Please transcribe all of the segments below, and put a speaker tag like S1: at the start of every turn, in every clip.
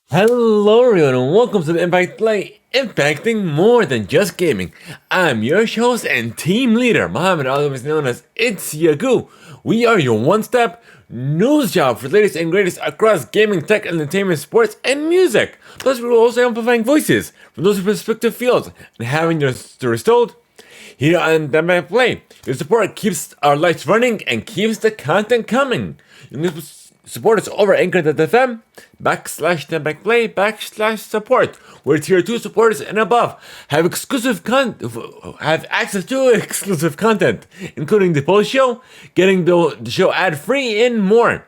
S1: Hello everyone and welcome to the Impact Play, impacting more than just gaming. I'm your host and team leader, Mohammed, otherwise known as It's Yagu. We are your one-step news job for the latest and greatest across gaming, tech, entertainment, sports, and music. Plus, we're also amplifying voices from those respective fields and having your stories told. Here on the Impact Play, your support keeps our lights running and keeps the content coming. You can support us over Anchor.fm /TheImpactPlay /support, where tier 2 supporters and above have have access to exclusive content, including the post show, getting the show ad free, and more.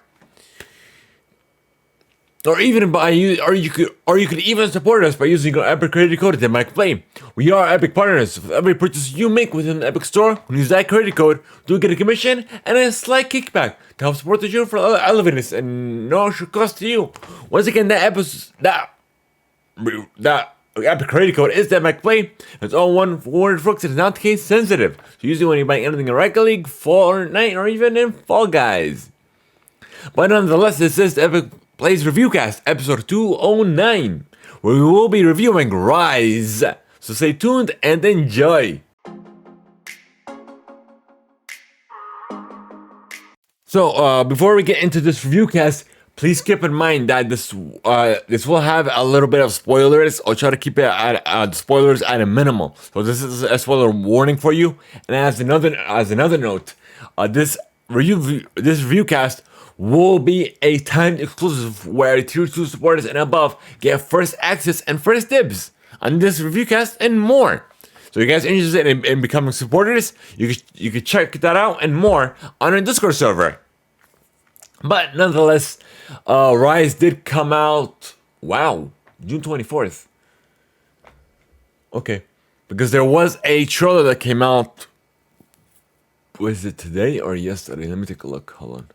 S1: Or even you could even support us by using our Epic credit code at TheImpactPlay. We are Epic partners. With every purchase you make within the Epic store, when you use that credit code, do get a commission and a slight kickback to help support the show for elevators and no extra cost to you. Once again, that Epic credit code is TheImpactPlay. It's all one word, folks. It is not case sensitive. So usually when you buy anything in Rocket League, Fortnite, or even in Fall Guys. But nonetheless, this is Epic Plays Reviewcast, episode 209, where we will be reviewing Rise. So stay tuned and enjoy. So before we get into this reviewcast, please keep in mind that this will have a little bit of spoilers. I'll try to keep it at spoilers at a minimal. So this is a spoiler warning for you. And as another note, this reviewcast will be a timed exclusive where tier 2 supporters and above get first access and first dibs on this reviewcast and more. So you guys interested in becoming supporters, you could check that out and more on our Discord server. But nonetheless, Rise did come out, June 24th. Okay. Because there was a trailer that came out, was it today or yesterday? Let me take a look, hold on.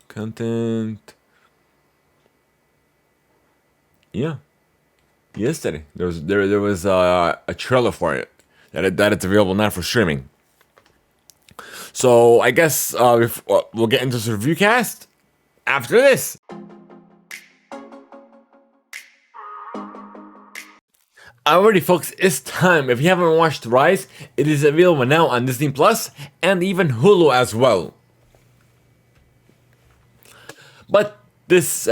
S1: Content. Yeah, yesterday there was a trailer for it that it's available now for streaming. So I guess we'll get into this review cast after this. Alrighty, folks, it's time. If you haven't watched Rise, it is available now on Disney Plus and even Hulu as well. But this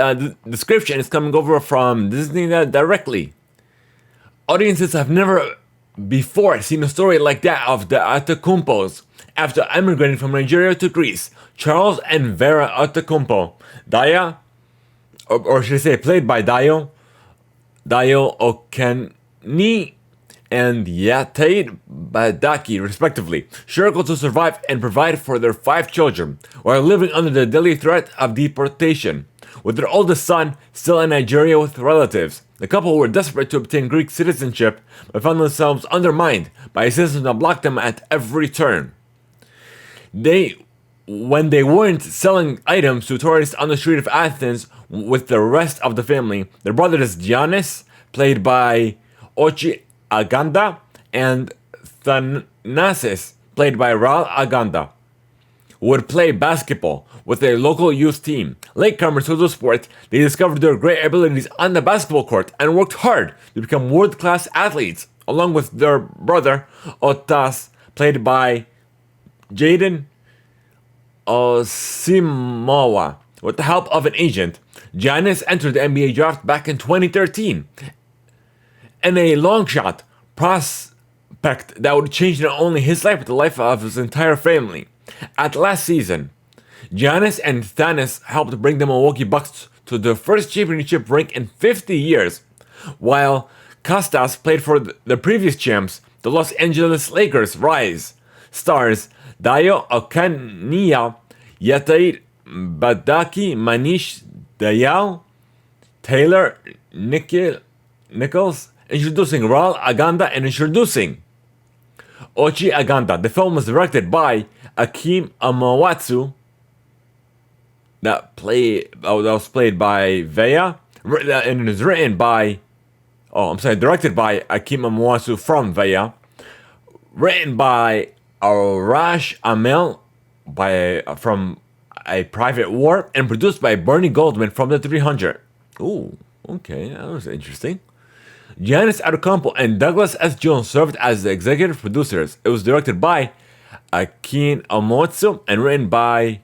S1: description is coming over from Disney directly. Audiences have never before seen a story like that of the Antetokounmpos after emigrating from Nigeria to Greece. Charles and Vera Antetokounmpo, Daya, or should I say played by Dayo Okeni and Yateid Badaki, respectively, struggle to survive and provide for their 5 children, while living under the deadly threat of deportation. With their oldest son still in Nigeria with relatives, the couple were desperate to obtain Greek citizenship, but found themselves undermined by a system that blocked them at every turn. When they weren't selling items to tourists on the street of Athens with the rest of the family, their brother is Giannis, played by Ochi Aganda, and Thanasis, played by Ral Aganda, would play basketball with their local youth team. Latecomers to the sport, they discovered their great abilities on the basketball court and worked hard to become world-class athletes, along with their brother Otas, played by Jaden Osimowa. With the help of an agent, Giannis entered the NBA draft back in 2013, and a long shot prospect that would change not only his life but the life of his entire family. At last season, Giannis and Thanis helped bring the Milwaukee Bucks to their first championship ring in 50 years, while Kostas played for the previous champs, the Los Angeles Lakers. Rise stars Dayo Okania, Yateid Badaki, Manish Dayal, Taylor Nichols, introducing Ral Aganda and introducing Ochi Aganda. The film was directed by Akim Amawatsu, that was played by Veya, and it is written by, directed by Akim Amawatsu from Veya, written by Arash Amel from a Private War, and produced by Bernie Goldman from the 300. Ooh, okay, that was interesting. Giannis Adocampo and Douglas S. Jones served as the executive producers. It was directed by Akin Omotsu and written by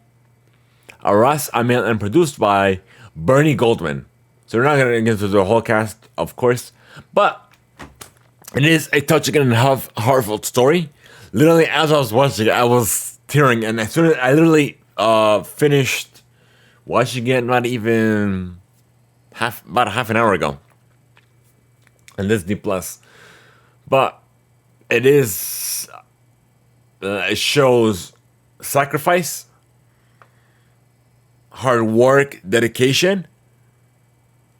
S1: Aras Amel and produced by Bernie Goldman. So we're not going to get into the whole cast, of course, but it is a touching and heartfelt story. Literally, as I was watching it, I was tearing, and as soon as I literally finished watching it, not even about half an hour ago, on Disney Plus. But it is, it shows sacrifice, hard work, dedication,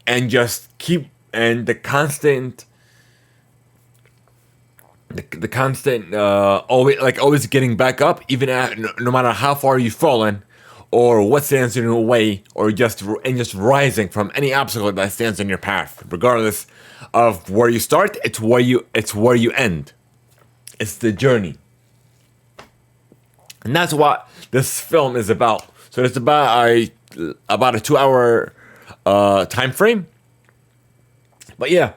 S1: and the constant. The constant, always getting back up, even no matter how far you've fallen, or what stands in your way, or just rising from any obstacle that stands in your path, regardless of where you start. It's where you end. It's the journey, and that's what this film is about. So it's about a 2-hour time frame. But yeah,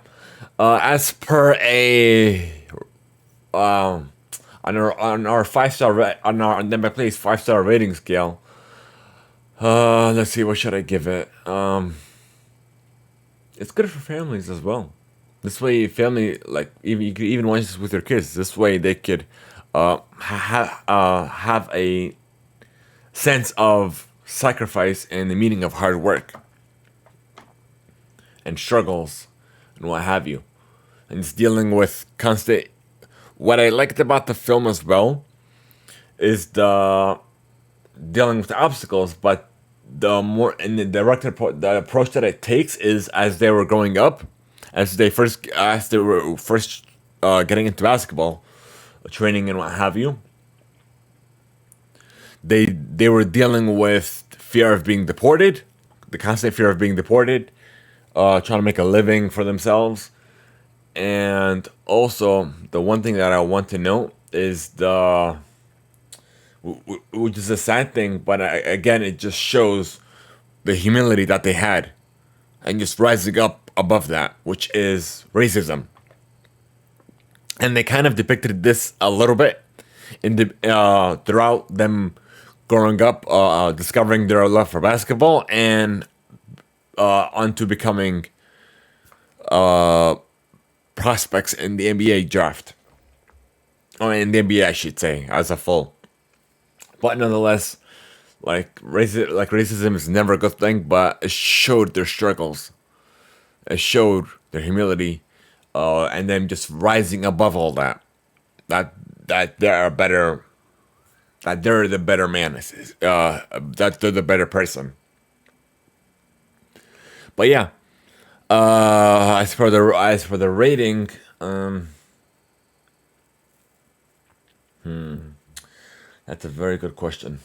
S1: as per on our 5-star on our THEIMPACTPLAY's 5-star rating scale. Let's see, what should I give it? It's good for families as well. This way, family, like, even you could even watch this with your kids. This way, they could have a sense of sacrifice and the meaning of hard work and struggles and what have you. And it's dealing with constant. What I liked about the film as well is the dealing with the obstacles, but the more and the approach that it takes is as they were growing up, as they were first getting into basketball training and what have you. They were dealing with fear of being deported, the constant fear of being deported, trying to make a living for themselves. And also, the one thing that I want to note is which is a sad thing, but again, it just shows the humility that they had, and just rising up above that, which is racism. And they kind of depicted this a little bit in the throughout them growing up, discovering their love for basketball, and onto becoming prospects in the NBA draft. Or in the NBA, I should say, as a full. But nonetheless, racism is never a good thing, but it showed their struggles. It showed their humility, and them just rising above all that. That they're better. That they're the better man. That they're the better person. But yeah, as for the rating, that's a very good question.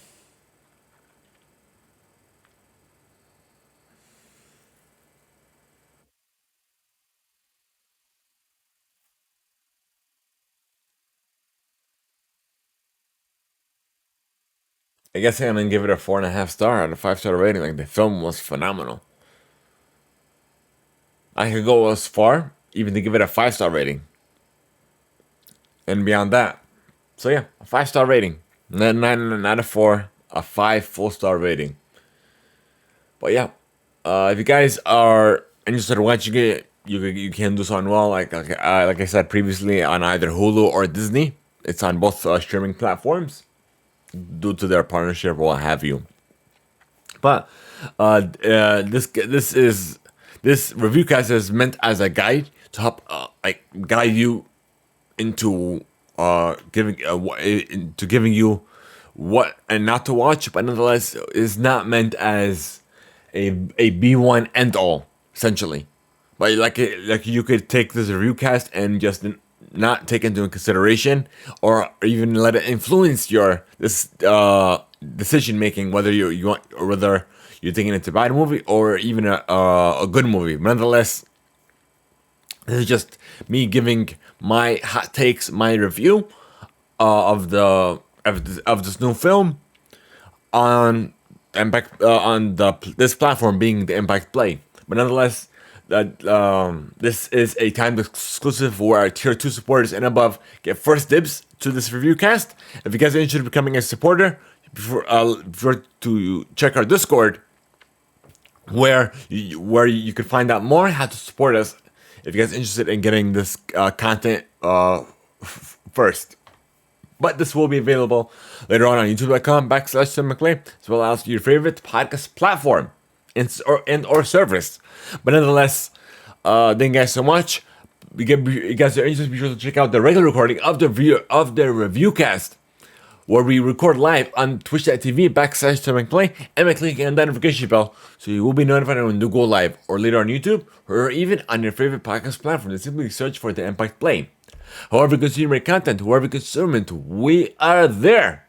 S1: I guess I'm gonna give it a 4.5 star out of 5-star rating. Like, the film was phenomenal. I could go as far even to give it a 5-star rating, and beyond that. So yeah, a 5-star rating, not a 4, a 5 full-star rating. But yeah, if you guys are interested in watching it, you can do so on well. Like I said previously, on either Hulu or Disney. It's on both streaming platforms due to their partnership or what have you. But this review cast is meant as a guide to help guide you into giving you what and not to watch, but nonetheless is not meant as a B1 end all, essentially. But like you could take this review cast and just not take into consideration, or even let it influence your decision making, whether you want, or whether you're thinking it's a bad movie or even a good movie. But nonetheless, this is just me giving my hot takes, my review of this new film on Impact on this platform being the Impact Play. But nonetheless, this is a timed exclusive where our tier 2 supporters and above get first dibs to this review cast. If you guys are interested in becoming a supporter, before to check our Discord, where you can find out more how to support us if you guys are interested in getting this content first. But this will be available later on youtube.com/THEIMPACTPLAY, as well as your favorite podcast platform or service. But nonetheless, thank you guys so much. You guys are interested, be sure to check out the regular recording of the review cast, where we record live on twitch.tv/THEIMPACTPLAY, and by clicking on that notification bell, so you will be notified when we go live, or later on YouTube, or even on your favorite podcast platform. Just simply search for the Impact Play. However you consume our content, whoever you consume it, we are there.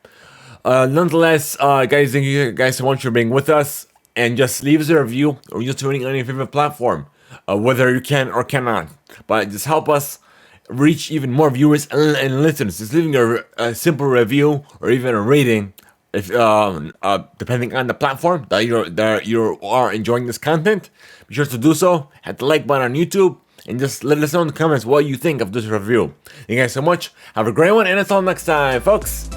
S1: Nonetheless, guys, thank you guys so much for being with us, and just leave us a review, or just tuning on your favorite platform, whether you can or cannot. But just help us reach even more viewers and listeners. Just leaving a simple review or even a rating, if depending on the platform that you are enjoying this content. Be sure to do so. Hit the like button on YouTube, and just let us know in the comments what you think of this review. Thank you guys so much. Have a great one, and until next time, folks.